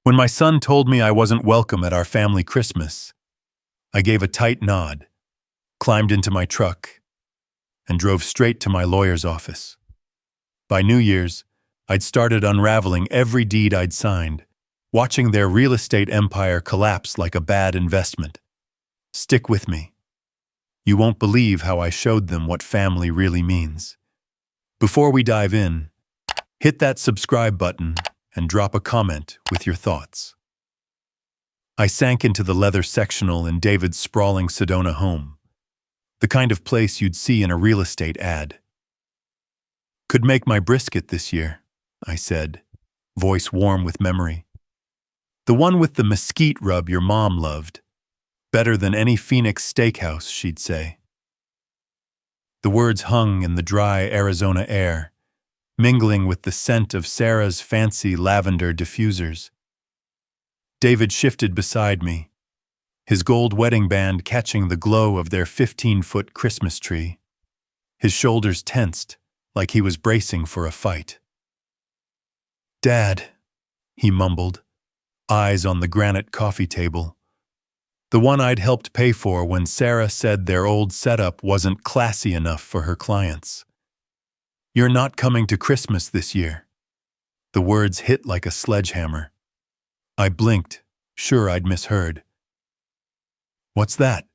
When my son told me I wasn't welcome at our family Christmas, I gave a tight nod, climbed into my truck, and drove straight to my lawyer's office. By New Year's, I'd started unraveling every deed I'd signed, watching their real estate empire collapse like a bad investment. Stick with me. You won't believe how I showed them what family really means. Before we dive in, hit that subscribe button and drop a comment with your thoughts. I sank into the leather sectional in David's sprawling Sedona home, the kind of place you'd see in a real estate ad. "Could make my brisket this year," I said, voice warm with memory. "The one with the mesquite rub your mom loved. Better than any Phoenix steakhouse," she'd say. The words hung in the dry Arizona air, mingling with the scent of Sarah's fancy lavender diffusers. David shifted beside me, his gold wedding band catching the glow of their 15-foot Christmas tree. His shoulders tensed, like he was bracing for a fight. "Dad," he mumbled, eyes on the granite coffee table, the one I'd helped pay for when Sarah said their old setup wasn't classy enough for her clients. "You're not coming to Christmas this year." The words hit like a sledgehammer. I blinked, sure I'd misheard. "What's that?"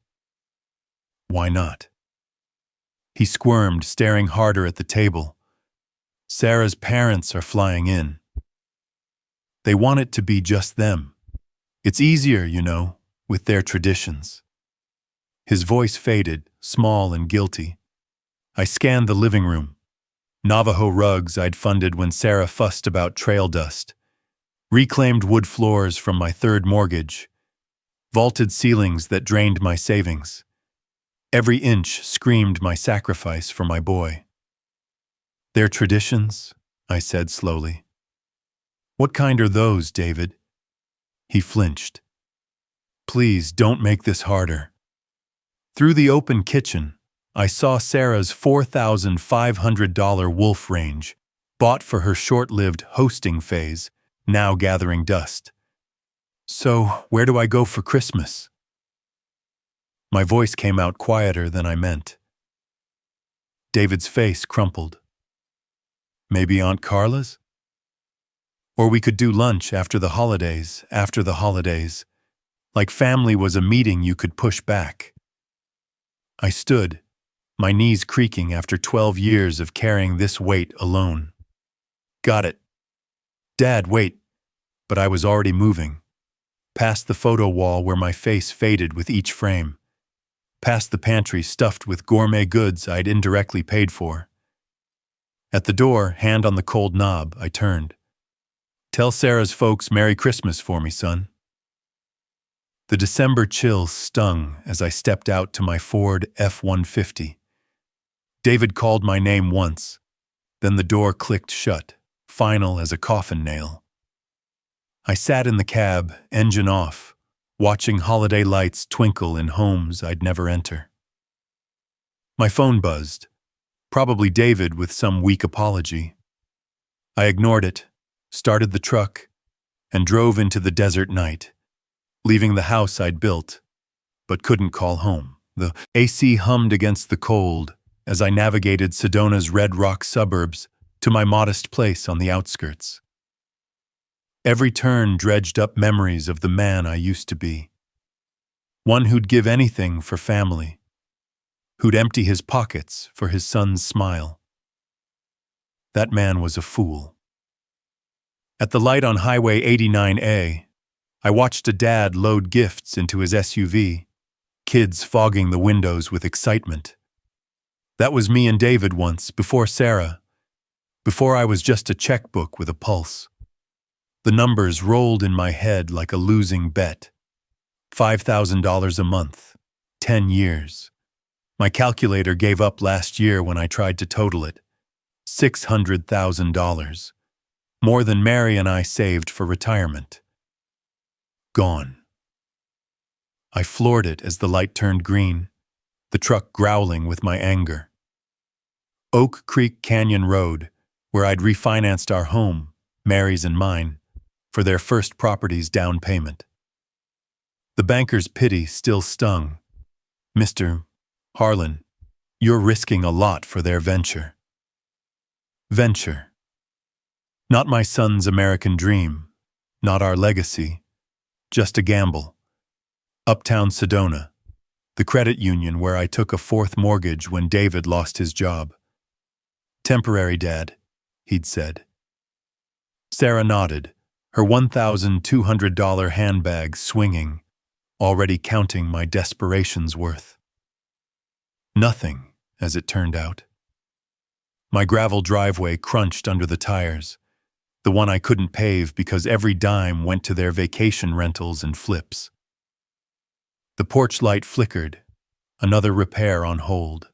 "Why not?" He squirmed, staring harder at the table. "Sarah's parents are flying in. They want it to be just them. It's easier, you know, with their traditions." His voice faded, small and guilty. I scanned the living room. Navajo rugs I'd funded when Sarah fussed about trail dust. Reclaimed wood floors from my third mortgage. Vaulted ceilings that drained my savings. Every inch screamed my sacrifice for my boy. "Their traditions?" I said slowly. "What kind are those, David?" He flinched. "Please don't make this harder." Through the open kitchen, I saw Sarah's $4,500 Wolf range, bought for her short-lived hosting phase, now gathering dust. "So, where do I go for Christmas?" My voice came out quieter than I meant. David's face crumpled. "Maybe Aunt Carla's? Or we could do lunch after the holidays, like family was a meeting you could push back." I stood, my knees creaking after 12 years of carrying this weight alone. "Got it." "Dad, wait." But I was already moving. Past the photo wall where my face faded with each frame. Past the pantry stuffed with gourmet goods I'd indirectly paid for. At the door, hand on the cold knob, I turned. "Tell Sarah's folks Merry Christmas for me, son." The December chill stung as I stepped out to my Ford F-150. David called my name once, then the door clicked shut, final as a coffin nail. I sat in the cab, engine off, watching holiday lights twinkle in homes I'd never enter. My phone buzzed, probably David with some weak apology. I ignored it, started the truck, and drove into the desert night, leaving the house I'd built, but couldn't call home. The AC hummed against the cold as I navigated Sedona's red rock suburbs to my modest place on the outskirts. Every turn dredged up memories of the man I used to be. One who'd give anything for family, who'd empty his pockets for his son's smile. That man was a fool. At the light on Highway 89A, I watched a dad load gifts into his SUV, kids fogging the windows with excitement. That was me and David once, before Sarah, before I was just a checkbook with a pulse. The numbers rolled in my head like a losing bet. $5,000 a month, 10 years. My calculator gave up last year when I tried to total it. $600,000. More than Mary and I saved for retirement. Gone. I floored it as the light turned green, the truck growling with my anger. Oak Creek Canyon Road, where I'd refinanced our home, Mary's and mine, for their first property's down payment. The banker's pity still stung. "Mr. Harlan, you're risking a lot for their venture." Venture. Not my son's American dream, not our legacy, just a gamble. Uptown Sedona, the credit union where I took a fourth mortgage when David lost his job. "Temporary, Dad," he'd said. Sarah nodded, her $1,200 handbag swinging, already counting my desperation's worth. Nothing, as it turned out. My gravel driveway crunched under the tires, the one I couldn't pave because every dime went to their vacation rentals and flips. The porch light flickered, another repair on hold.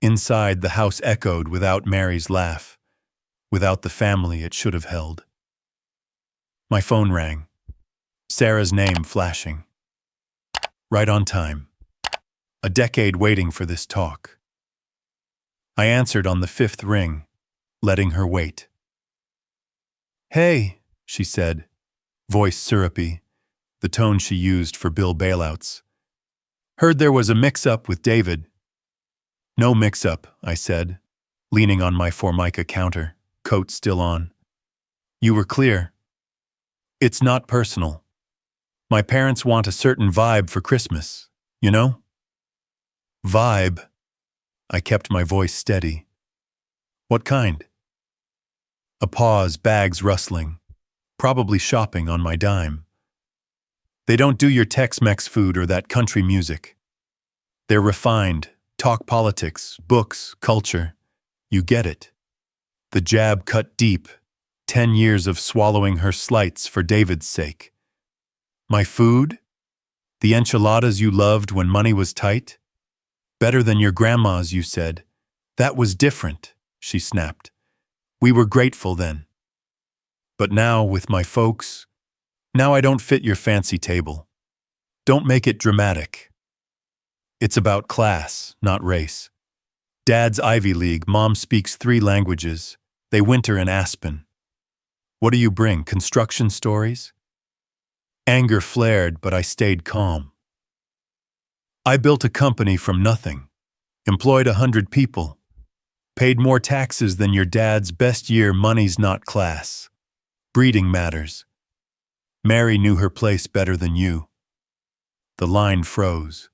Inside, the house echoed without Mary's laugh, without the family it should have held. My phone rang, Sarah's name flashing. Right on time. A decade waiting for this talk. I answered on the fifth ring, letting her wait. "Hey," she said, voice syrupy, the tone she used for bill bailouts. "Heard there was a mix-up with David." "No mix-up," I said, leaning on my Formica counter, coat still on. "You were clear. It's not personal. My parents want a certain vibe for Christmas, you know?" "Vibe?" I kept my voice steady. "What kind?" A pause, bags rustling, probably shopping on my dime. "They don't do your Tex-Mex food or that country music. They're refined, talk politics, books, culture. You get it." The jab cut deep, 10 years of swallowing her slights for David's sake. "My food? The enchiladas you loved when money was tight? Better than your grandma's, you said. That was different," she snapped. "We were grateful then. But now, with my folks, now I don't fit your fancy table. Don't make it dramatic. It's about class, not race. Dad's Ivy League, Mom speaks 3 languages. They winter in Aspen. What do you bring, construction stories?" Anger flared, but I stayed calm. "I built a company from nothing, employed 100 people, paid more taxes than your dad's best year. Money's not class. Breeding matters. Mary knew her place better than you." The line froze.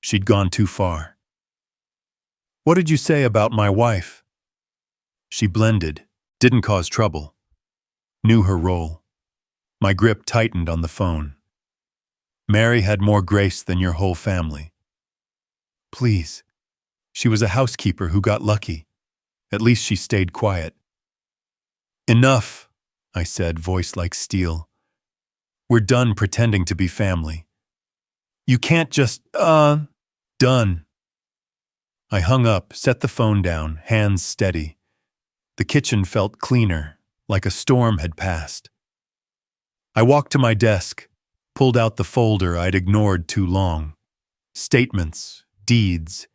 She'd gone too far. "What did you say about my wife?" She blended, didn't cause trouble. Knew her role. My grip tightened on the phone. "Mary had more grace than your whole family." "Please. She was a housekeeper who got lucky. At least she stayed quiet." "Enough," I said, voice like steel. "We're done pretending to be family. You can't just, done." I hung up, set the phone down, hands steady. The kitchen felt cleaner, like a storm had passed. I walked to my desk, pulled out the folder I'd ignored too long. Statements, deeds,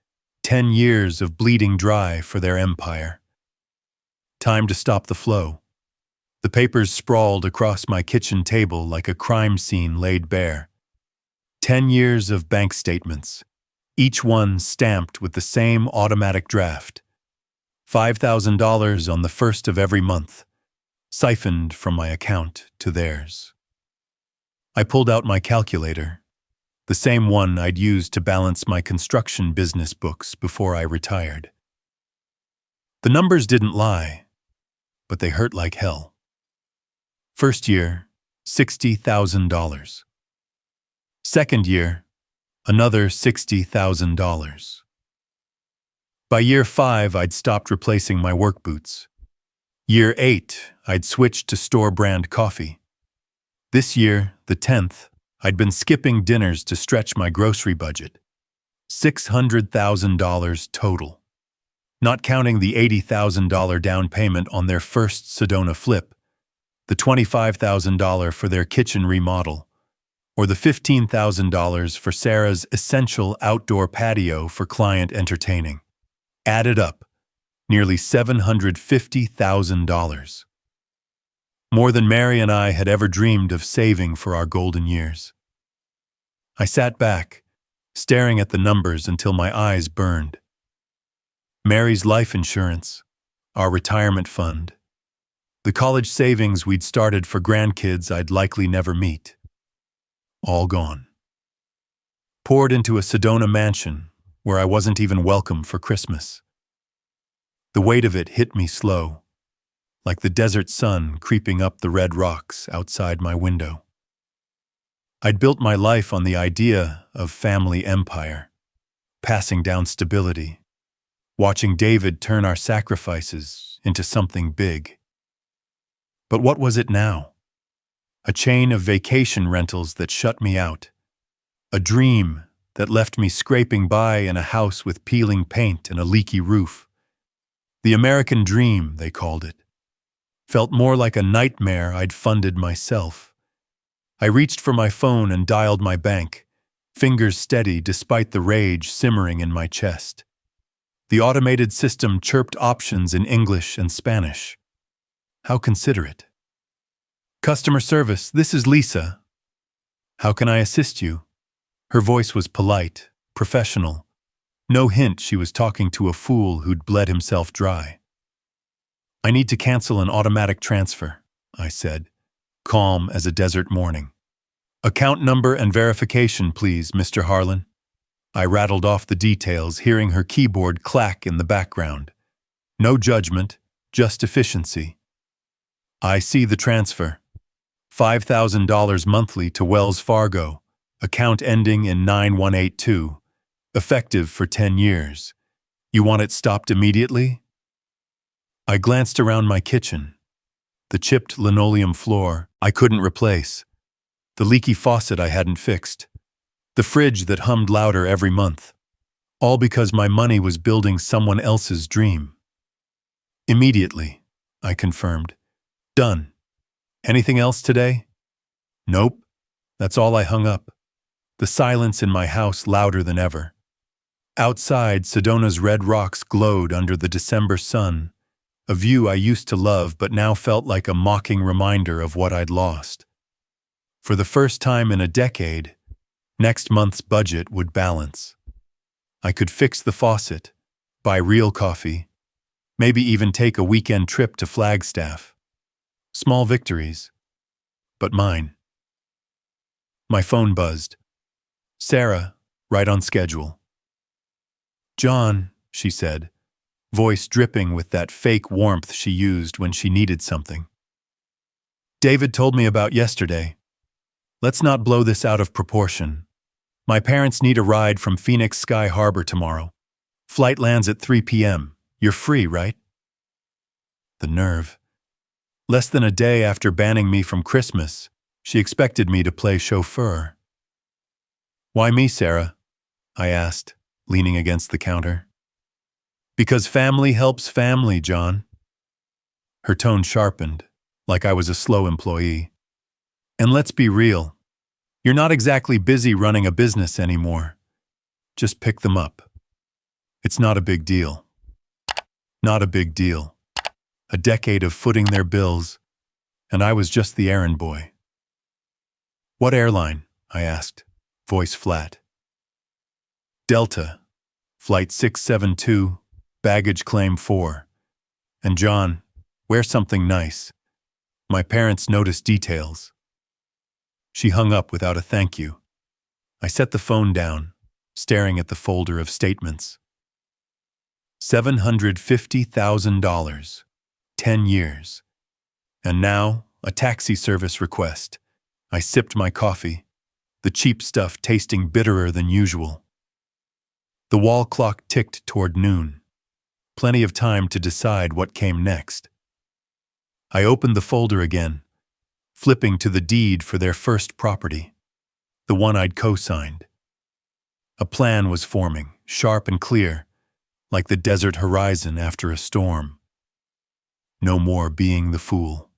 10 years of bleeding dry for their empire. Time to stop the flow. The papers sprawled across my kitchen table like a crime scene laid bare. 10 years of bank statements, each one stamped with the same automatic draft. $5,000 on the first of every month, siphoned from my account to theirs. I pulled out my calculator, the same one I'd used to balance my construction business books before I retired. The numbers didn't lie, but they hurt like hell. First year, $60,000. Second year, another $60,000. By year 5, I'd stopped replacing my work boots. Year 8, I'd switched to store-brand coffee. This year, the 10th, I'd been skipping dinners to stretch my grocery budget. $600,000 total. Not counting the $80,000 down payment on their first Sedona flip, the $25,000 for their kitchen remodel, or the $15,000 for Sarah's essential outdoor patio for client entertaining. Added up, nearly $750,000. more than Mary and I had ever dreamed of saving for our golden years. I sat back, staring at the numbers until my eyes burned. Mary's life insurance, our retirement fund, the college savings we'd started for grandkids I'd likely never meet. All gone. Poured into a Sedona mansion where I wasn't even welcome for Christmas. The weight of it hit me slow, like the desert sun creeping up the red rocks outside my window. I'd built my life on the idea of family empire, passing down stability, watching David turn our sacrifices into something big. But what was it now? A chain of vacation rentals that shut me out. A dream that left me scraping by in a house with peeling paint and a leaky roof. The American dream, they called it. Felt more like a nightmare I'd funded myself. I reached for my phone and dialed my bank, fingers steady despite the rage simmering in my chest. The automated system chirped options in English and Spanish. How considerate. Customer service, this is Lisa. How can I assist you? Her voice was polite, professional. No hint she was talking to a fool who'd bled himself dry. I need to cancel an automatic transfer, I said, calm as a desert morning. Account number and verification, please, Mr. Harlan. I rattled off the details, hearing her keyboard clack in the background. No judgment, just efficiency. I see the transfer. $5,000 monthly to Wells Fargo, account ending in 9182, effective for 10 years. You want it stopped immediately? I glanced around my kitchen. The chipped linoleum floor I couldn't replace. The leaky faucet I hadn't fixed. The fridge that hummed louder every month. All because my money was building someone else's dream. Immediately, I confirmed. Done. Anything else today? Nope. That's all I hung up. The silence in my house louder than ever. Outside, Sedona's red rocks glowed under the December sun, a view I used to love but now felt like a mocking reminder of what I'd lost. For the first time in a decade, next month's budget would balance. I could fix the faucet, buy real coffee, maybe even take a weekend trip to Flagstaff. Small victories, but mine. My phone buzzed. Sarah, right on schedule. John, she said, voice dripping with that fake warmth she used when she needed something. David told me about yesterday. Let's not blow this out of proportion. My parents need a ride from Phoenix Sky Harbor tomorrow. Flight lands at 3 p.m. You're free, right? The nerve. Less than a day after banning me from Christmas, she expected me to play chauffeur. Why me, Sarah? I asked, leaning against the counter. Because family helps family, John. Her tone sharpened, like I was a slow employee. And let's be real. You're not exactly busy running a business anymore. Just pick them up. It's not a big deal. Not a big deal. A decade of footing their bills, and I was just the errand boy. What airline? I asked, voice flat. Delta, Flight 672, baggage claim 4. And John, wear something nice. My parents noticed details. She hung up without a thank you. I set the phone down, staring at the folder of statements. $750,000. 10 years. And now, a taxi service request. I sipped my coffee, the cheap stuff tasting bitterer than usual. The wall clock ticked toward noon. Plenty of time to decide what came next. I opened the folder again, flipping to the deed for their first property, the one I'd co-signed. A plan was forming, sharp and clear, like the desert horizon after a storm. No more being the fool.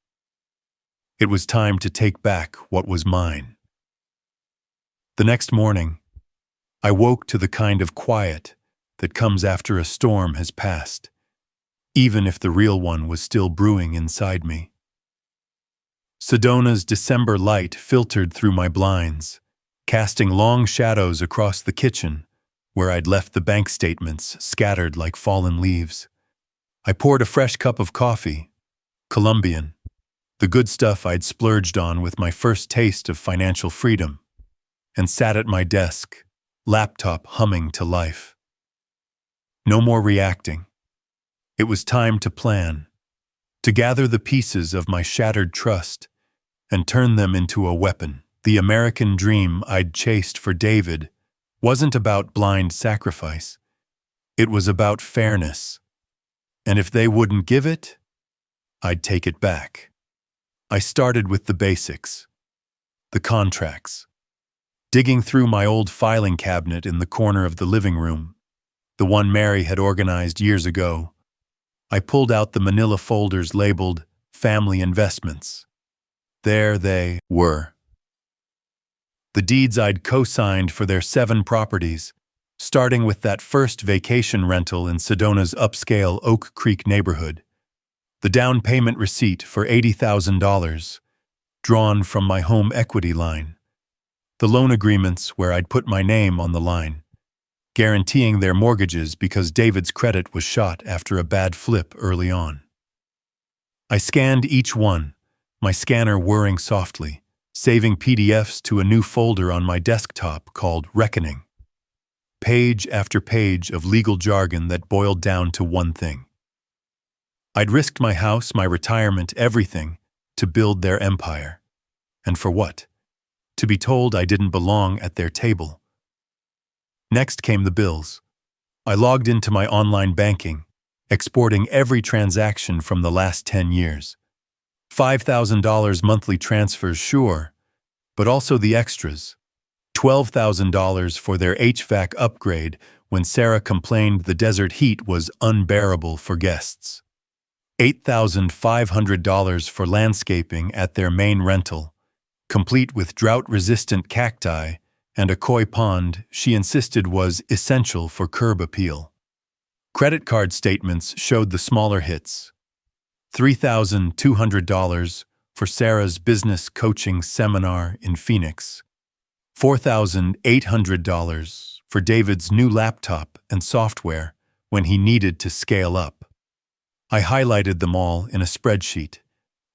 It was time to take back what was mine. The next morning, I woke to the kind of quiet that comes after a storm has passed, even if the real one was still brewing inside me. Sedona's December light filtered through my blinds, casting long shadows across the kitchen, where I'd left the bank statements scattered like fallen leaves. I poured a fresh cup of coffee, Colombian, the good stuff I'd splurged on with my first taste of financial freedom, and sat at my desk, laptop humming to life. No more reacting. It was time to plan, to gather the pieces of my shattered trust and turn them into a weapon. The American dream I'd chased for David wasn't about blind sacrifice. It was about fairness. And if they wouldn't give it, I'd take it back. I started with the basics, the contracts. Digging through my old filing cabinet in the corner of the living room, the one Mary had organized years ago, I pulled out the manila folders labeled Family Investments. There they were. The deeds I'd co-signed for their 7 properties, starting with that first vacation rental in Sedona's upscale Oak Creek neighborhood. The down payment receipt for $80,000, drawn from my home equity line. The loan agreements where I'd put my name on the line, guaranteeing their mortgages because David's credit was shot after a bad flip early on. I scanned each one, my scanner whirring softly, saving PDFs to a new folder on my desktop called Reckoning. Page after page of legal jargon that boiled down to one thing. I'd risked my house, my retirement, everything to build their empire. And for what? To be told I didn't belong at their table. Next came the bills. I logged into my online banking, exporting every transaction from the last 10 years. $5,000 monthly transfers, sure, but also the extras. $12,000 for their HVAC upgrade when Sarah complained the desert heat was unbearable for guests. $8,500 for landscaping at their main rental, complete with drought-resistant cacti and a koi pond she insisted was essential for curb appeal. Credit card statements showed the smaller hits. $3,200 for Sarah's business coaching seminar in Phoenix. $4,800 for David's new laptop and software when he needed to scale up. I highlighted them all in a spreadsheet,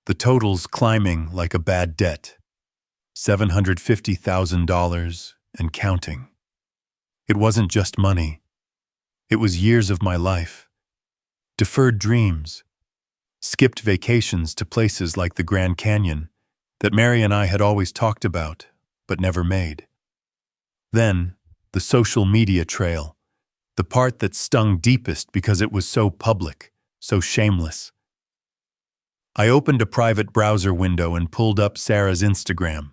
the totals climbing like a bad debt. $750,000 and counting. It wasn't just money. It was years of my life. Deferred dreams. Skipped vacations to places like the Grand Canyon that Mary and I had always talked about, but never made. Then, the social media trail, the part that stung deepest because it was so public, so shameless. I opened a private browser window and pulled up Sarah's Instagram.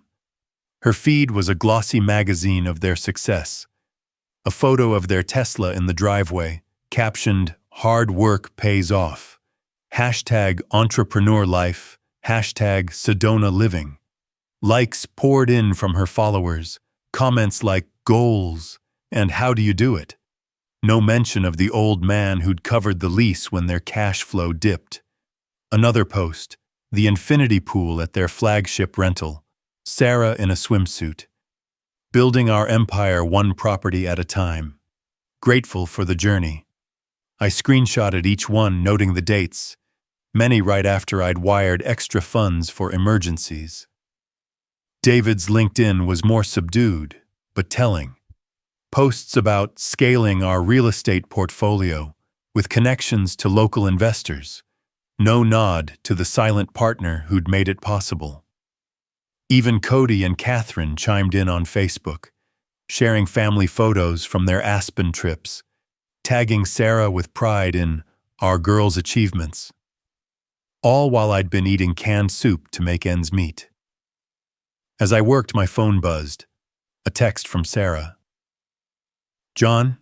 Her feed was a glossy magazine of their success. A photo of their Tesla in the driveway, captioned, "Hard work pays off." Hashtag entrepreneur life, hashtag Sedona living. Likes poured in from her followers, comments like goals and how do you do it? No mention of the old man who'd covered the lease when their cash flow dipped. Another post, the infinity pool at their flagship rental, Sarah in a swimsuit. Building our empire one property at a time. Grateful for the journey. I screenshotted each one, noting the dates, many right after I'd wired extra funds for emergencies. David's LinkedIn was more subdued, but telling. Posts about scaling our real estate portfolio with connections to local investors. No nod to the silent partner who'd made it possible. Even Cody and Catherine chimed in on Facebook, sharing family photos from their Aspen trips, tagging Sarah with pride in our girls' achievements. All while I'd been eating canned soup to make ends meet. As I worked, my phone buzzed. A text from Sarah. "John,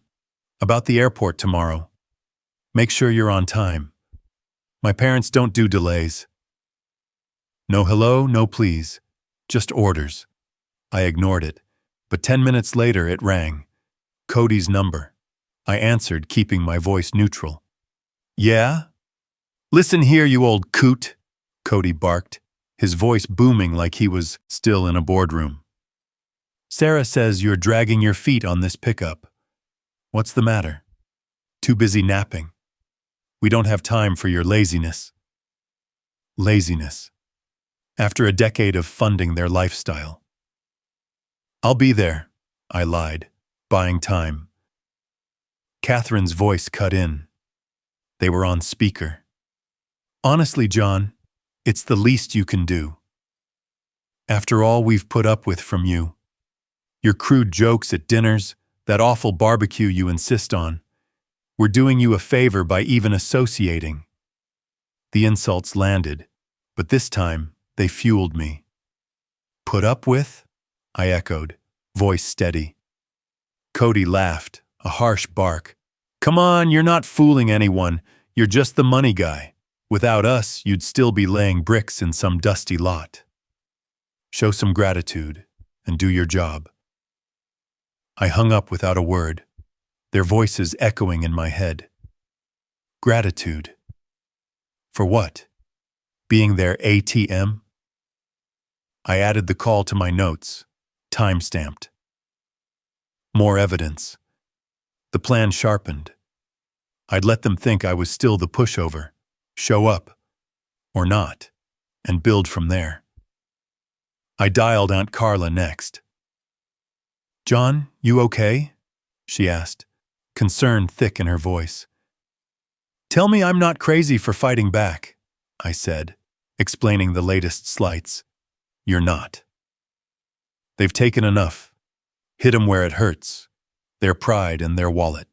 about the airport tomorrow. Make sure you're on time. My parents don't do delays." No hello, no please. Just orders. I ignored it, but 10 minutes later it rang. Cody's number. I answered, keeping my voice neutral. "Yeah? Listen here, you old coot," Cody barked. his voice booming like he was still in a boardroom. "Sarah says you're dragging your feet on this pickup. What's the matter? Too busy napping. We don't have time for your laziness." Laziness. After a decade of funding their lifestyle. "I'll be there," I lied, buying time. Catherine's voice cut in. They were on speaker. "Honestly, John, it's the least you can do. After all we've put up with from you, your crude jokes at dinners, that awful barbecue you insist on, we're doing you a favor by even associating." The insults landed, but this time they fueled me. "Put up with?" I echoed, voice steady. Cody laughed, a harsh bark. "Come on, you're not fooling anyone. You're just the money guy. Without us, you'd still be laying bricks in some dusty lot. Show some gratitude and do your job." I hung up without a word, their voices echoing in my head. Gratitude. For what? Being their ATM? I added the call to my notes, time-stamped. More evidence. The plan sharpened. I'd let them think I was still the pushover, show up, or not, and build from there. I dialed Aunt Carla next. "John, you okay?" she asked, concern thick in her voice. "Tell me I'm not crazy for fighting back," I said, explaining the latest slights. "You're not. They've taken enough. Hit 'em where it hurts. Their pride and their wallet."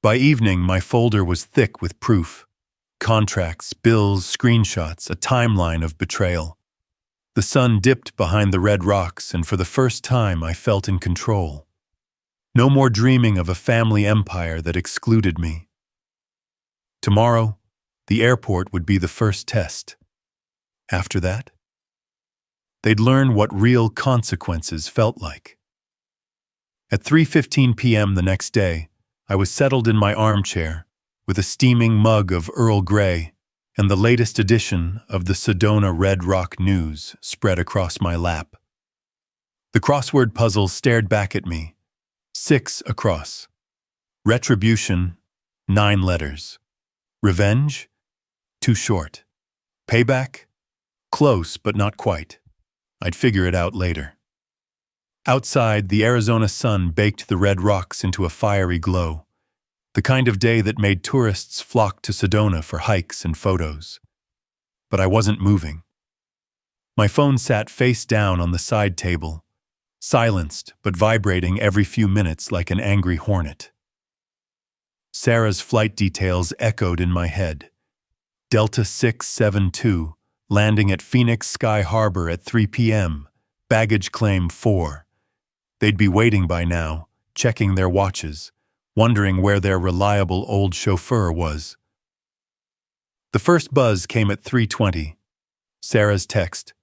By evening, my folder was thick with proof. Contracts, bills, screenshots, a timeline of betrayal. The sun dipped behind the red rocks, and for the first time I felt in control. No more dreaming of a family empire that excluded me. Tomorrow, the airport would be the first test. After that, they'd learn what real consequences felt like. At 3:15 p.m. the next day, I was settled in my armchair with a steaming mug of Earl Grey and the latest edition of the Sedona Red Rock News spread across my lap. The crossword puzzle stared back at me, 6 across. Retribution, 9 letters. Revenge, too short. Payback, close but not quite. I'd figure it out later. Outside, the Arizona sun baked the red rocks into a fiery glow, the kind of day that made tourists flock to Sedona for hikes and photos. But I wasn't moving. My phone sat face down on the side table, silenced but vibrating every few minutes like an angry hornet. Sarah's flight details echoed in my head. Delta 672, landing at Phoenix Sky Harbor at 3 p.m., baggage claim 4. They'd be waiting by now, checking their watches, wondering where their reliable old chauffeur was. The first buzz came at 3:20. Sarah's text.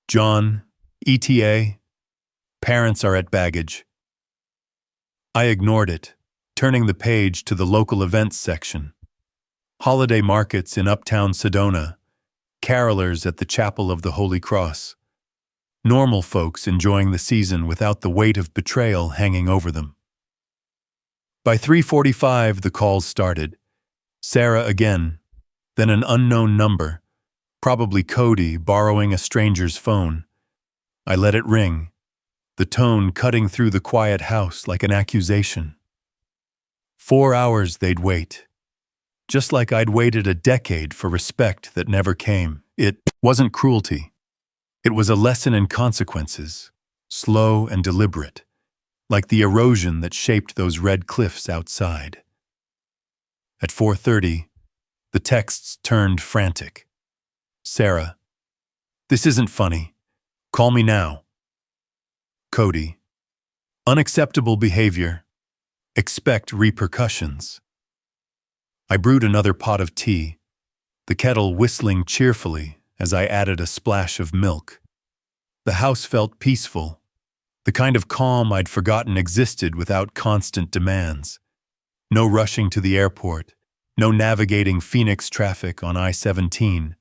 "John, ETA, parents are at baggage." I ignored it, turning the page to the local events section. Holiday markets in uptown Sedona, carolers at the Chapel of the Holy Cross. Normal folks enjoying the season without the weight of betrayal hanging over them. By 3:45, the calls started. Sarah again, then an unknown number, probably Cody borrowing a stranger's phone. I let it ring, the tone cutting through the quiet house like an accusation. 4 hours they'd wait, just like I'd waited a decade for respect that never came. It wasn't cruelty. It was a lesson in consequences, slow and deliberate, like the erosion that shaped those red cliffs outside. At 4:30, the texts turned frantic. Sarah, "This isn't funny. Call me now." Cody, "Unacceptable behavior. Expect repercussions." I brewed another pot of tea, the kettle whistling cheerfully as I added a splash of milk. The house felt peaceful, the kind of calm I'd forgotten existed without constant demands. No rushing to the airport, no navigating Phoenix traffic on I-17,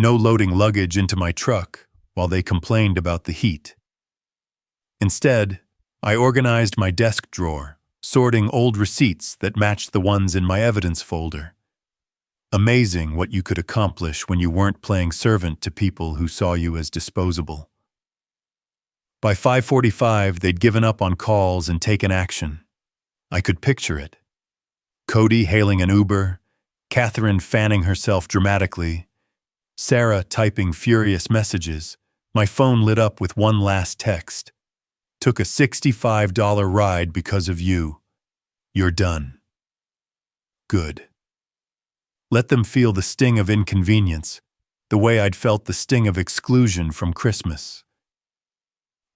no loading luggage into my truck while they complained about the heat. Instead, I organized my desk drawer, sorting old receipts that matched the ones in my evidence folder. Amazing what you could accomplish when you weren't playing servant to people who saw you as disposable. By 5:45, they'd given up on calls and taken action. I could picture it. Cody hailing an Uber, Catherine fanning herself dramatically, Sarah typing furious messages. My phone lit up with one last text. Took a $65 ride because of you. You're done. Good. Let them feel the sting of inconvenience, the way I'd felt the sting of exclusion from Christmas.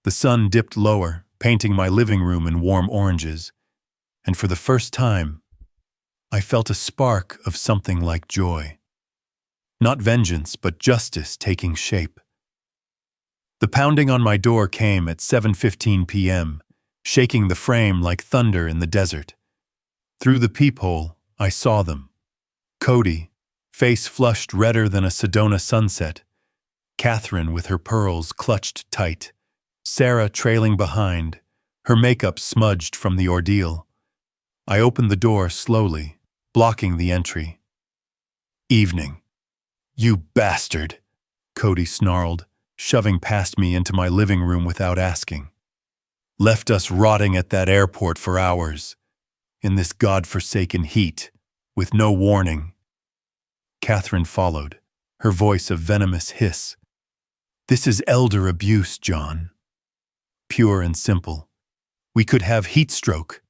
The sun dipped lower, painting my living room in warm oranges, and for the first time, I felt a spark of something like joy. Not vengeance, but justice taking shape. The pounding on my door came at 7:15 p.m., shaking the frame like thunder in the desert. Through the peephole, I saw them. Cody, face flushed redder than a Sedona sunset. Catherine with her pearls clutched tight. Sarah trailing behind, her makeup smudged from the ordeal. I opened the door slowly, blocking the entry. Evening. You bastard, Cody snarled, shoving past me into my living room without asking. Left us rotting at that airport for hours, in this godforsaken heat, with no warning. Catherine followed, her voice a venomous hiss. This is elder abuse, John. Pure and simple. We could have heat stroke.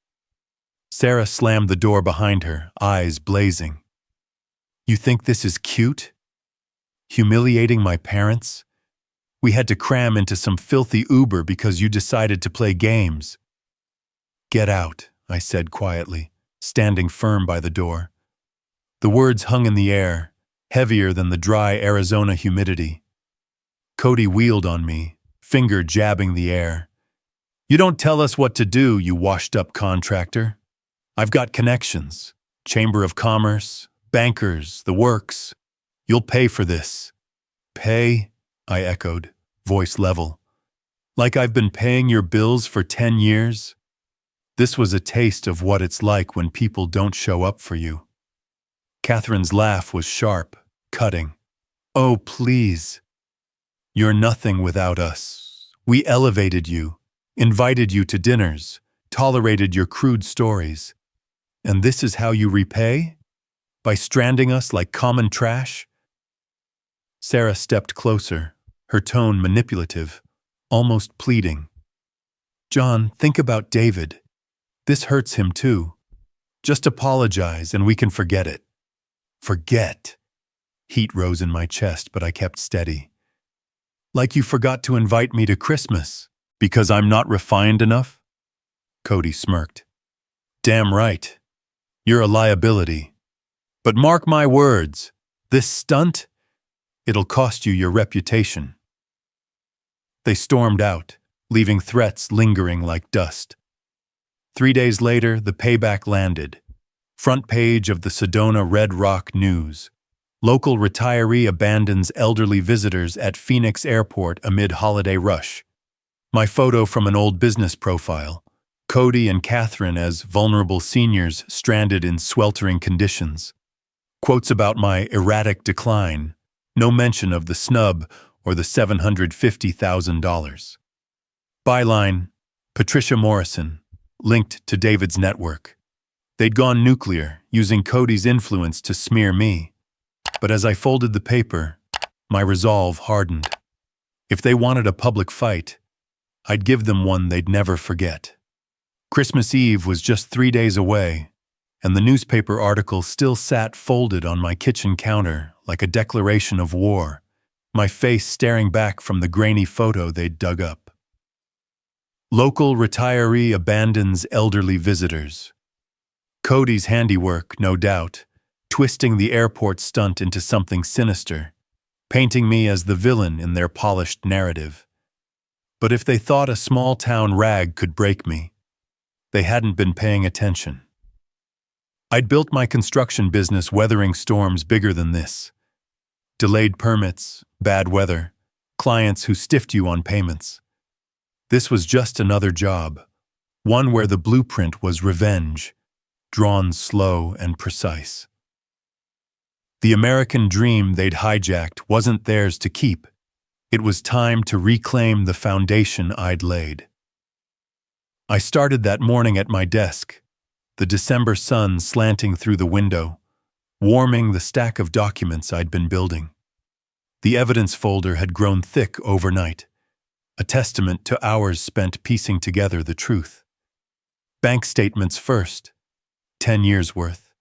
Sarah slammed the door behind her, eyes blazing. You think this is cute? Humiliating my parents? We had to cram into some filthy Uber because you decided to play games. Get out, I said quietly, standing firm by the door. The words hung in the air, heavier than the dry Arizona humidity. Cody wheeled on me, finger jabbing the air. You don't tell us what to do, you washed-up contractor. I've got connections, Chamber of Commerce, bankers, the works. You'll pay for this. Pay? I echoed, voice level. Like I've been paying your bills for 10 years? This was a taste of what it's like when people don't show up for you. Catherine's laugh was sharp, cutting. Oh, please. You're nothing without us. We elevated you, invited you to dinners, tolerated your crude stories. And this is how you repay? By stranding us like common trash? Sarah stepped closer, her tone manipulative, almost pleading. John, think about David. This hurts him too. Just apologize and we can forget it. Forget. Heat rose in my chest, but I kept steady. Like you forgot to invite me to Christmas, because I'm not refined enough? Cody smirked. Damn right. You're a liability. But mark my words, this stunt, it'll cost you your reputation. They stormed out, leaving threats lingering like dust. 3 days later, the payback landed. Front page of the Sedona Red Rock News. Local retiree abandons elderly visitors at Phoenix Airport amid holiday rush. My photo from an old business profile. Cody and Catherine as vulnerable seniors stranded in sweltering conditions. Quotes about my erratic decline. No mention of the snub or the $750,000. Byline, Patricia Morrison, linked to David's network. They'd gone nuclear, using Cody's influence to smear me. But as I folded the paper, my resolve hardened. If they wanted a public fight, I'd give them one they'd never forget. Christmas Eve was just 3 days away, and the newspaper article still sat folded on my kitchen counter like a declaration of war, my face staring back from the grainy photo they'd dug up. Local retiree abandons elderly visitors. Cody's handiwork, no doubt, twisting the airport stunt into something sinister, painting me as the villain in their polished narrative. But if they thought a small-town rag could break me, they hadn't been paying attention. I'd built my construction business weathering storms bigger than this. Delayed permits, bad weather, clients who stiffed you on payments. This was just another job, one where the blueprint was revenge, drawn slow and precise. The American dream they'd hijacked wasn't theirs to keep. It was time to reclaim the foundation I'd laid. I started that morning at my desk, the December sun slanting through the window, warming the stack of documents I'd been building. The evidence folder had grown thick overnight, a testament to hours spent piecing together the truth. Bank statements first, 10 years worth.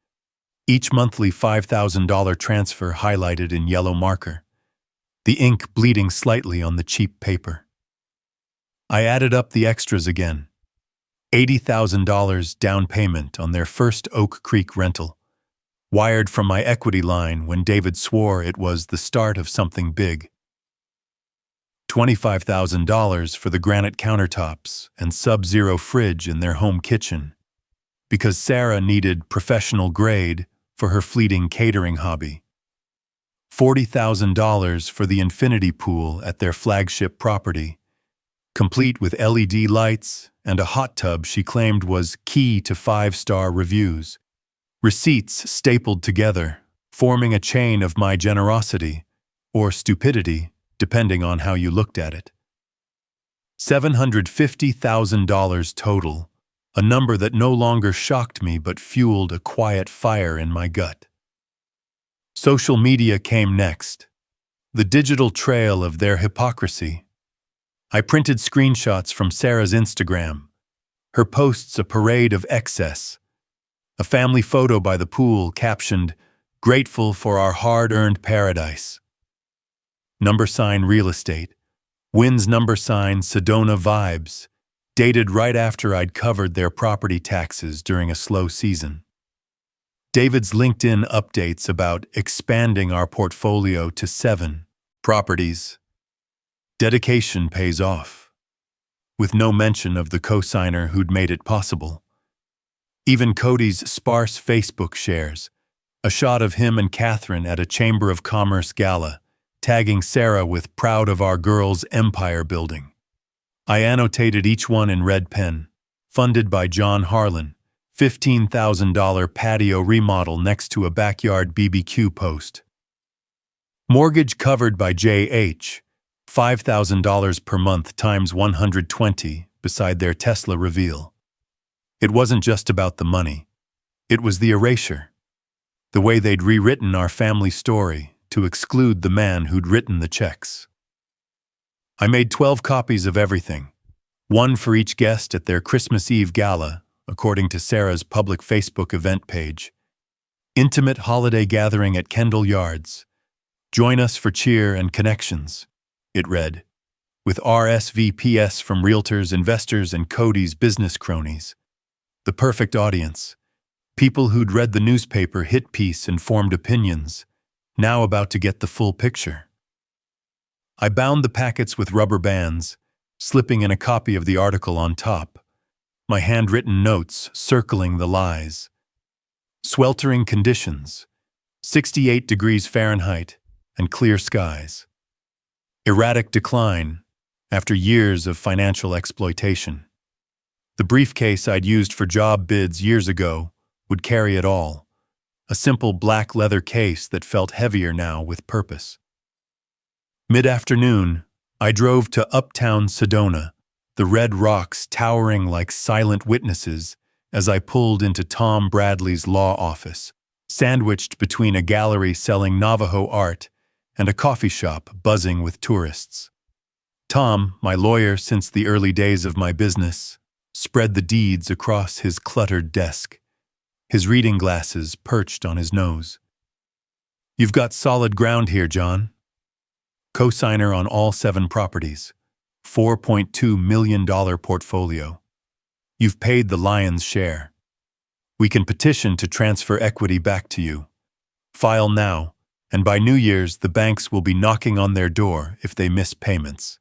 Each monthly $5,000 transfer highlighted in yellow marker, the ink bleeding slightly on the cheap paper. I added up the extras again. $80,000 down payment on their first Oak Creek rental, wired from my equity line when David swore it was the start of something big. $25,000 for the granite countertops and sub-zero fridge in their home kitchen, because Sarah needed professional grade for her fleeting catering hobby. $40,000 for the infinity pool at their flagship property, complete with LED lights and a hot tub she claimed was key to 5-star reviews. Receipts stapled together, forming a chain of my generosity, or stupidity, depending on how you looked at it. $750,000 total, a number that no longer shocked me but fueled a quiet fire in my gut. Social media came next, the digital trail of their hypocrisy. I printed screenshots from Sarah's Instagram, her posts a parade of excess, a family photo by the pool captioned, "Grateful for our hard-earned paradise." Number sign real estate, Wynn's number sign Sedona vibes, dated right after I'd covered their property taxes during a slow season. David's LinkedIn updates about expanding our portfolio to 7 properties. Dedication pays off, with no mention of the co-signer who'd made it possible. Even Cody's sparse Facebook shares, a shot of him and Catherine at a Chamber of Commerce gala, tagging Sarah with "proud of our girls' empire building." I annotated each one in red pen, funded by John Harlan, $15,000 patio remodel next to a backyard BBQ post. Mortgage covered by J.H., $5,000 per month times 120 beside their Tesla reveal. It wasn't just about the money. It was the erasure, the way they'd rewritten our family story to exclude the man who'd written the checks. I made 12 copies of everything, one for each guest at their Christmas Eve gala, according to Sarah's public Facebook event page. Intimate holiday gathering at Kendall Yards. Join us for cheer and connections, it read, with RSVPs from realtors, investors, and Cody's business cronies. The perfect audience. People who'd read the newspaper hit piece and formed opinions, now about to get the full picture. I bound the packets with rubber bands, slipping in a copy of the article on top, my handwritten notes circling the lies. Sweltering conditions, 68 degrees Fahrenheit, and clear skies. Erratic decline, after years of financial exploitation. The briefcase I'd used for job bids years ago would carry it all, a simple black leather case that felt heavier now with purpose. Mid-afternoon, I drove to uptown Sedona, the red rocks towering like silent witnesses as I pulled into Tom Bradley's law office, sandwiched between a gallery selling Navajo art and a coffee shop buzzing with tourists. Tom, my lawyer since the early days of my business, spread the deeds across his cluttered desk, his reading glasses perched on his nose. "You've got solid ground here, John. Co-signer on all 7 properties, $4.2 million portfolio. You've paid the lion's share. We can petition to transfer equity back to you. File now, and by New Year's the banks will be knocking on their door if they miss payments."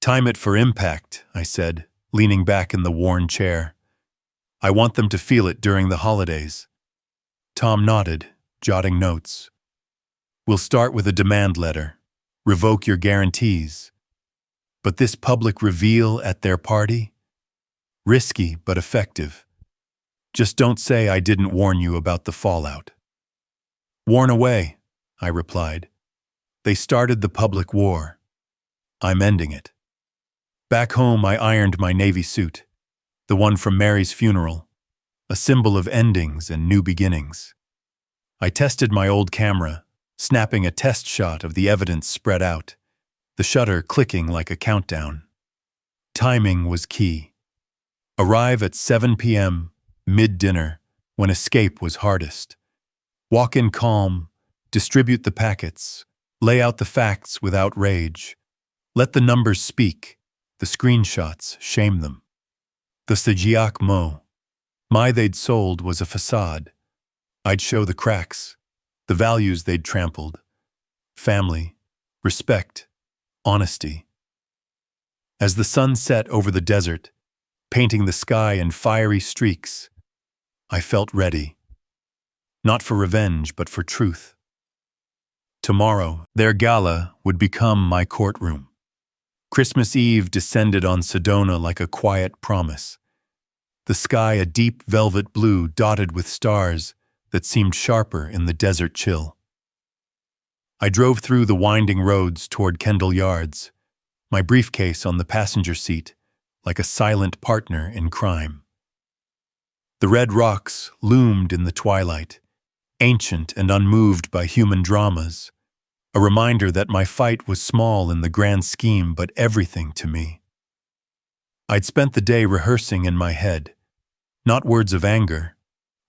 "Time it for impact," I said, leaning back in the worn chair. "I want them to feel it during the holidays." Tom nodded, jotting notes. We'll start with a demand letter. Revoke your guarantees. But this public reveal at their party? Risky but effective. Just don't say I didn't warn you about the fallout. Warn away, I replied. They started the public war. I'm ending it. Back home, I ironed my Navy suit, the one from Mary's funeral, a symbol of endings and new beginnings. I tested my old camera, snapping a test shot of the evidence spread out, the shutter clicking like a countdown. Timing was key. Arrive at 7 p.m., mid-dinner, when escape was hardest. Walk in calm, distribute the packets, lay out the facts without rage. Let the numbers speak, the screenshots shame them. The Sejiak Mo. My they'd sold was a facade. I'd show the cracks, the values they'd trampled. Family, respect, honesty. As the sun set over the desert, painting the sky in fiery streaks, I felt ready. Not for revenge, but for truth. Tomorrow, their gala would become my courtroom. Christmas Eve descended on Sedona like a quiet promise. The sky a deep velvet blue dotted with stars that seemed sharper in the desert chill. I drove through the winding roads toward Kendall Yards, my briefcase on the passenger seat, like a silent partner in crime. The red rocks loomed in the twilight, ancient and unmoved by human dramas, a reminder that my fight was small in the grand scheme but everything to me. I'd spent the day rehearsing in my head, not words of anger,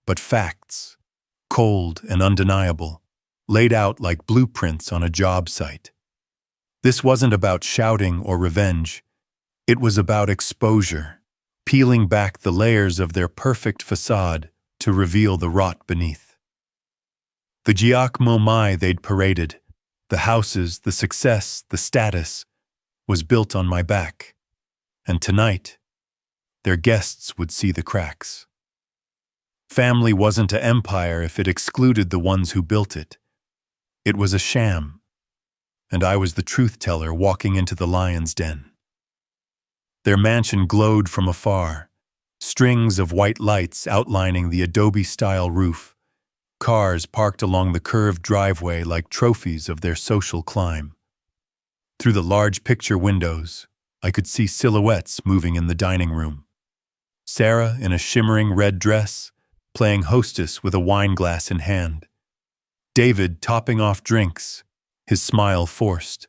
but facts, cold and undeniable, laid out like blueprints on a job site. This wasn't about shouting or revenge. It was about exposure, peeling back the layers of their perfect facade to reveal the rot beneath. The Jiak Momai they'd paraded, the houses, the success, the status, was built on my back. And tonight, their guests would see the cracks. Family wasn't an empire if it excluded the ones who built it. It was a sham, and I was the truth-teller walking into the lion's den. Their mansion glowed from afar, strings of white lights outlining the adobe-style roof, cars parked along the curved driveway like trophies of their social climb. Through the large picture windows, I could see silhouettes moving in the dining room. Sarah in a shimmering red dress, playing hostess with a wine glass in hand. David topping off drinks, his smile forced.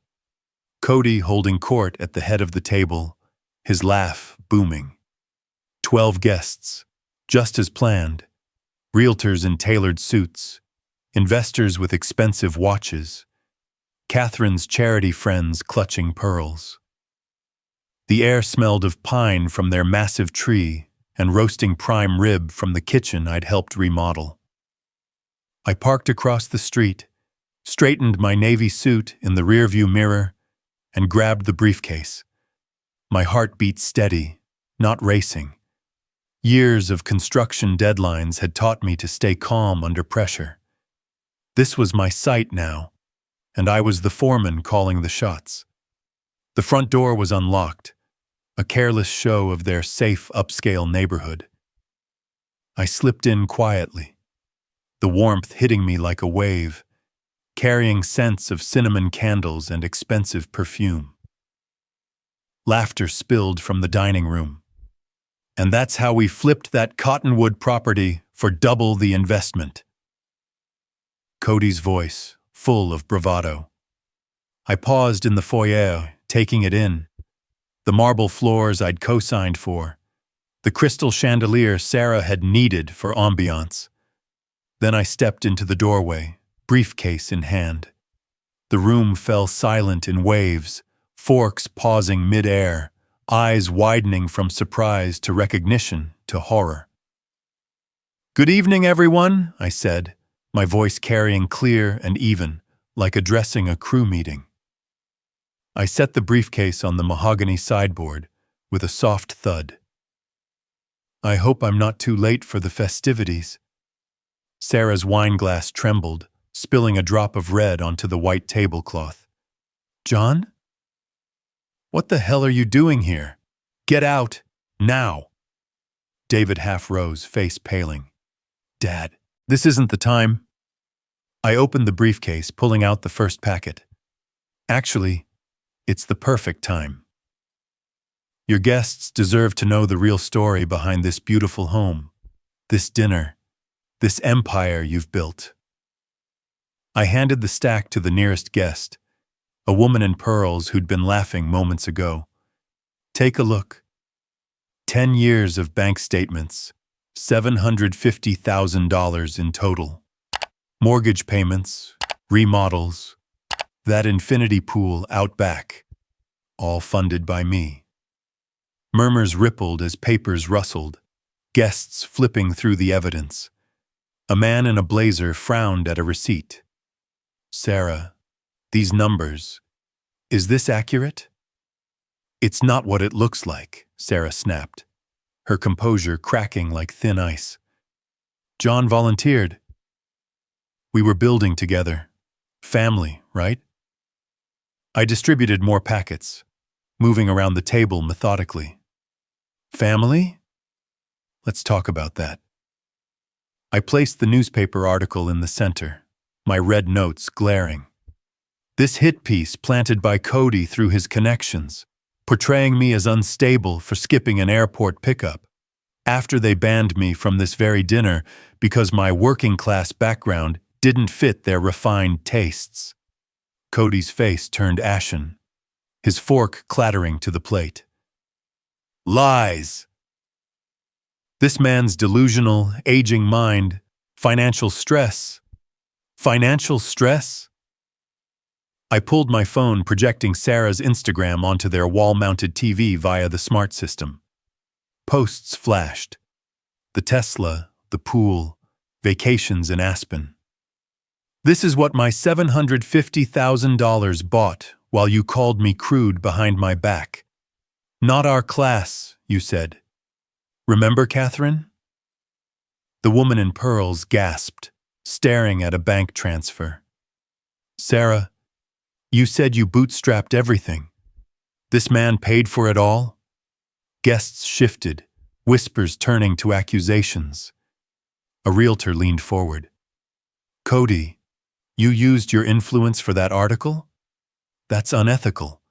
Cody holding court at the head of the table, his laugh booming. 12 guests, just as planned. Realtors in tailored suits, investors with expensive watches, Catherine's charity friends clutching pearls. The air smelled of pine from their massive tree and roasting prime rib from the kitchen I'd helped remodel. I parked across the street, straightened my navy suit in the rearview mirror, and grabbed the briefcase. My heart beat steady, not racing. Years of construction deadlines had taught me to stay calm under pressure. This was my site now, and I was the foreman calling the shots. The front door was unlocked, a careless show of their safe upscale neighborhood. I slipped in quietly, the warmth hitting me like a wave, carrying scents of cinnamon candles and expensive perfume. Laughter spilled from the dining room. And that's how we flipped that Cottonwood property for double the investment. Cody's voice, full of bravado. I paused in the foyer, taking it in. The marble floors I'd co-signed for. The crystal chandelier Sarah had needed for ambiance. Then I stepped into the doorway, briefcase in hand. The room fell silent in waves, forks pausing mid-air, eyes widening from surprise to recognition to horror. "Good evening, everyone," I said, my voice carrying clear and even, like addressing a crew meeting. I set the briefcase on the mahogany sideboard with a soft thud. "I hope I'm not too late for the festivities." Sarah's wine glass trembled, spilling a drop of red onto the white tablecloth. John? What the hell are you doing here? Get out, now! David half rose, face paling. Dad, this isn't the time. I opened the briefcase, pulling out the first packet. Actually, it's the perfect time. Your guests deserve to know the real story behind this beautiful home, this dinner, this empire you've built. I handed the stack to the nearest guest, a woman in pearls who'd been laughing moments ago. Take a look. 10 years of bank statements, $750,000 in total. Mortgage payments, remodels, that infinity pool out back, all funded by me. Murmurs rippled as papers rustled, guests flipping through the evidence. A man in a blazer frowned at a receipt. Sarah, these numbers, is this accurate? It's not what it looks like, Sarah snapped, her composure cracking like thin ice. John volunteered. We were building together. Family, right? I distributed more packets, moving around the table methodically. Family? Let's talk about that. I placed the newspaper article in the center, my red notes glaring. This hit piece planted by Cody through his connections, portraying me as unstable for skipping an airport pickup, after they banned me from this very dinner because my working-class background didn't fit their refined tastes. Cody's face turned ashen, his fork clattering to the plate. Lies! This man's delusional, aging mind, financial stress. Financial stress? I pulled my phone, projecting Sarah's Instagram onto their wall-mounted TV via the smart system. Posts flashed. The Tesla, the pool, vacations in Aspen. This is what my $750,000 bought while you called me crude behind my back. Not our class, you said. Remember, Catherine? The woman in pearls gasped, staring at a bank transfer. Sarah, you said you bootstrapped everything. This man paid for it all? Guests shifted, whispers turning to accusations. A realtor leaned forward. Cody, you used your influence for that article? That's unethical.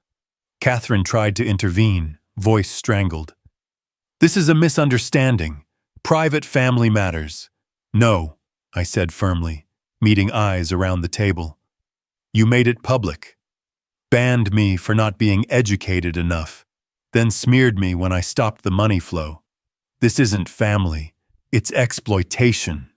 Catherine tried to intervene, voice strangled. This is a misunderstanding. Private family matters. No, I said firmly, meeting eyes around the table. You made it public. Banned me for not being educated enough, then smeared me when I stopped the money flow. This isn't family. It's exploitation.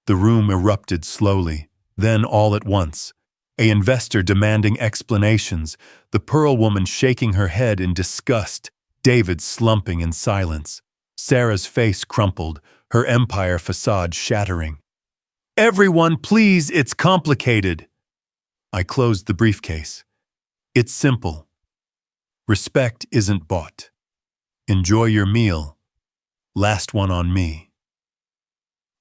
The room erupted slowly, then all at once. An investor demanding explanations, the pearl woman shaking her head in disgust, David slumping in silence, Sarah's face crumpled, her empire facade shattering. Everyone, please, it's complicated. I closed the briefcase. It's simple. Respect isn't bought. Enjoy your meal. Last one on me.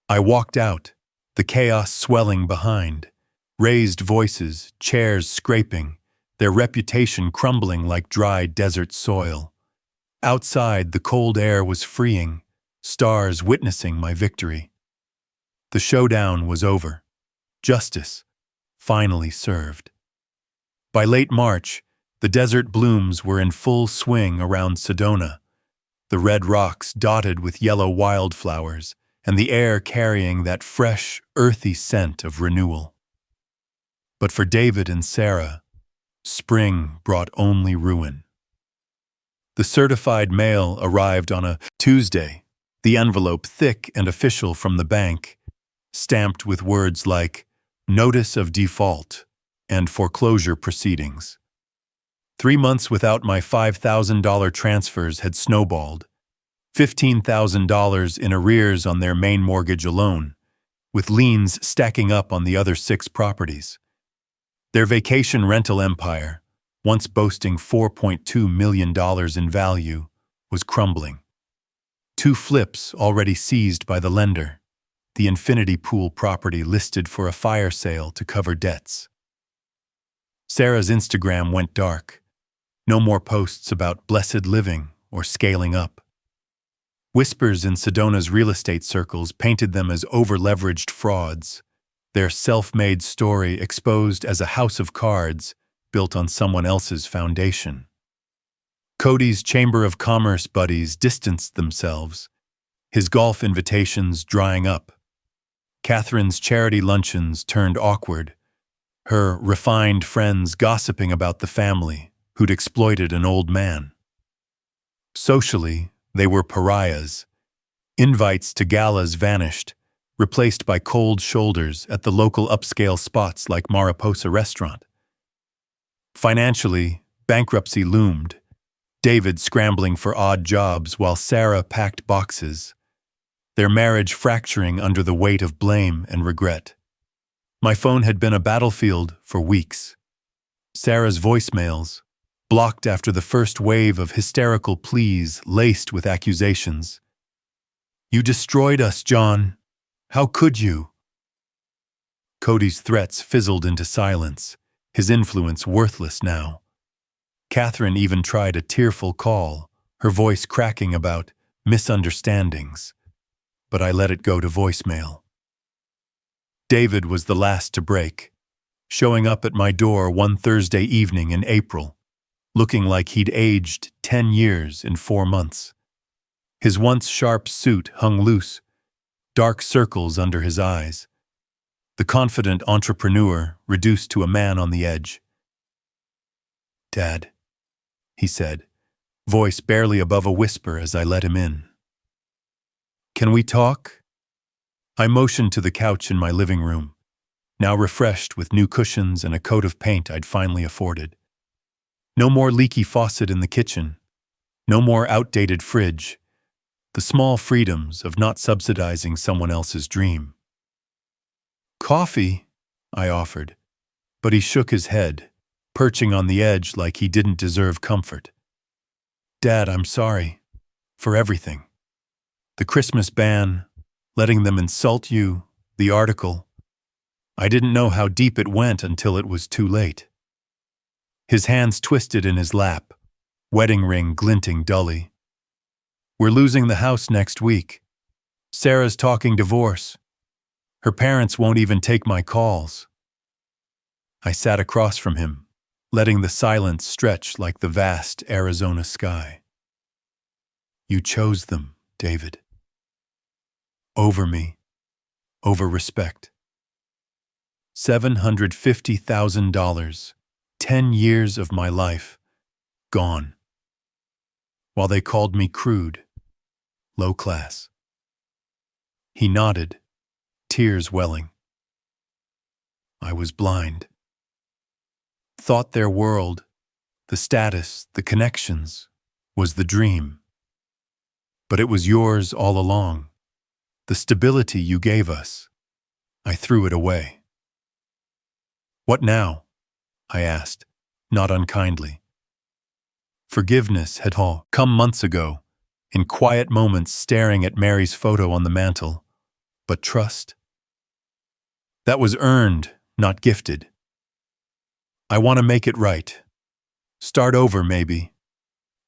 I walked out, the chaos swelling behind. Raised voices, chairs scraping, their reputation crumbling like dry desert soil. Outside, the cold air was freeing, stars witnessing my victory. The showdown was over. Justice, finally served. By late March, the desert blooms were in full swing around Sedona, the red rocks dotted with yellow wildflowers, and the air carrying that fresh, earthy scent of renewal. But for David and Sarah, spring brought only ruin. The certified mail arrived on a Tuesday, the envelope thick and official from the bank, stamped with words like notice of default and foreclosure proceedings. 3 months without my $5,000 transfers had snowballed, $15,000 in arrears on their main mortgage alone, with liens stacking up on the other 6 properties. Their vacation rental empire, once boasting $4.2 million in value, was crumbling. 2 flips already seized by the lender, the infinity pool property listed for a fire sale to cover debts. Sarah's Instagram went dark. No more posts about blessed living or scaling up. Whispers in Sedona's real estate circles painted them as over-leveraged frauds, their self-made story exposed as a house of cards built on someone else's foundation. Cody's Chamber of Commerce buddies distanced themselves, his golf invitations drying up. Catherine's charity luncheons turned awkward, her refined friends gossiping about the family who'd exploited an old man. Socially, they were pariahs. Invites to galas vanished, replaced by cold shoulders at the local upscale spots like Mariposa Restaurant. Financially, bankruptcy loomed, David scrambling for odd jobs while Sarah packed boxes, their marriage fracturing under the weight of blame and regret. My phone had been a battlefield for weeks. Sarah's voicemails, blocked after the first wave of hysterical pleas laced with accusations. "You destroyed us, John. How could you?" Cody's threats fizzled into silence, his influence worthless now. Catherine even tried a tearful call, her voice cracking about misunderstandings, but I let it go to voicemail. David was the last to break, showing up at my door one Thursday evening in April, looking like he'd aged 10 years in 4 months. His once sharp suit hung loose, dark circles under his eyes. The confident entrepreneur reduced to a man on the edge. "Dad," he said, voice barely above a whisper as I let him in. "Can we talk?" I motioned to the couch in my living room, now refreshed with new cushions and a coat of paint I'd finally afforded. No more leaky faucet in the kitchen, no more outdated fridge, the small freedoms of not subsidizing someone else's dream. "Coffee," I offered, but he shook his head, perching on the edge like he didn't deserve comfort. "Dad, I'm sorry. For everything. The Christmas ban, letting them insult you, the article. I didn't know how deep it went until it was too late." His hands twisted in his lap, wedding ring glinting dully. "We're losing the house next week. Sarah's talking divorce. Her parents won't even take my calls." I sat across from him, letting the silence stretch like the vast Arizona sky. "You chose them, David. Over me, over respect. $750,000, 10 years of my life, gone. While they called me crude, low class." He nodded, tears welling. I was blind. Thought their world, the status, the connections, was the dream. But it was yours all along. The stability you gave us. I threw it away. "What now?" I asked, not unkindly. Forgiveness had all come months ago, in quiet moments staring at Mary's photo on the mantel. But trust? That was earned, not gifted. I want to make it right. Start over, maybe.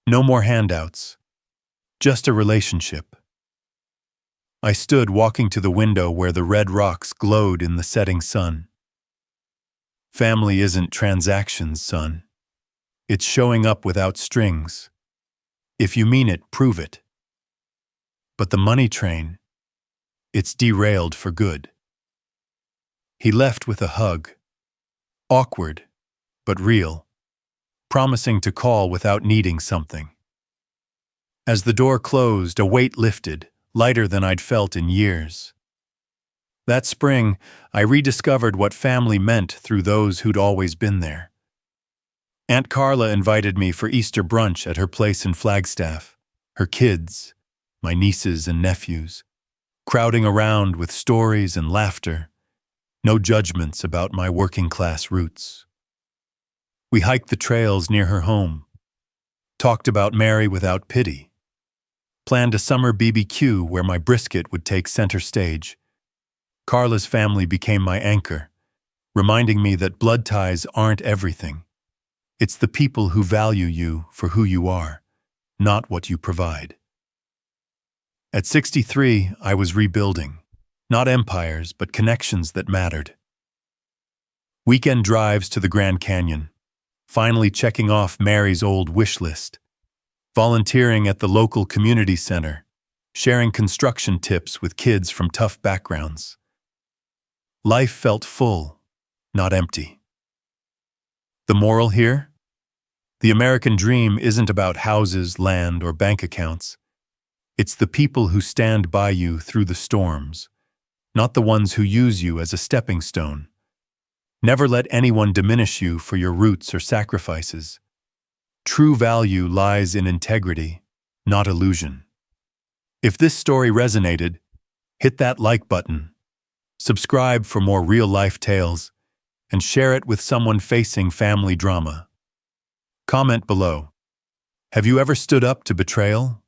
No more handouts. Just a relationship. I stood walking to the window where the red rocks glowed in the setting sun. Family isn't transactions, son. It's showing up without strings. If you mean it, prove it. But the money train, it's derailed for good. He left with a hug. Awkward, but real. Promising to call without needing something. As the door closed, a weight lifted, lighter than I'd felt in years. That spring, I rediscovered what family meant through those who'd always been there. Aunt Carla invited me for Easter brunch at her place in Flagstaff. Her kids, my nieces and nephews, crowding around with stories and laughter. No judgments about my working-class roots. We hiked the trails near her home, talked about Mary without pity, planned a summer BBQ where my brisket would take center stage, Carla's family became my anchor, reminding me that blood ties aren't everything. It's the people who value you for who you are, not what you provide. At 63, I was rebuilding, not empires, but connections that mattered. Weekend drives to the Grand Canyon, finally checking off Mary's old wish list, volunteering at the local community center, sharing construction tips with kids from tough backgrounds. Life felt full, not empty. The moral here? The American dream isn't about houses, land, or bank accounts. It's the people who stand by you through the storms, not the ones who use you as a stepping stone. Never let anyone diminish you for your roots or sacrifices. True value lies in integrity, not illusion. If this story resonated, hit that like button, subscribe for more real-life tales, and share it with someone facing family drama. Comment below. Have you ever stood up to betrayal?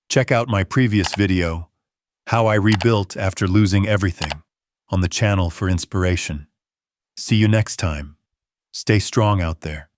Check out my previous video, How I Rebuilt After Losing Everything, on the channel for inspiration. See you next time. Stay strong out there.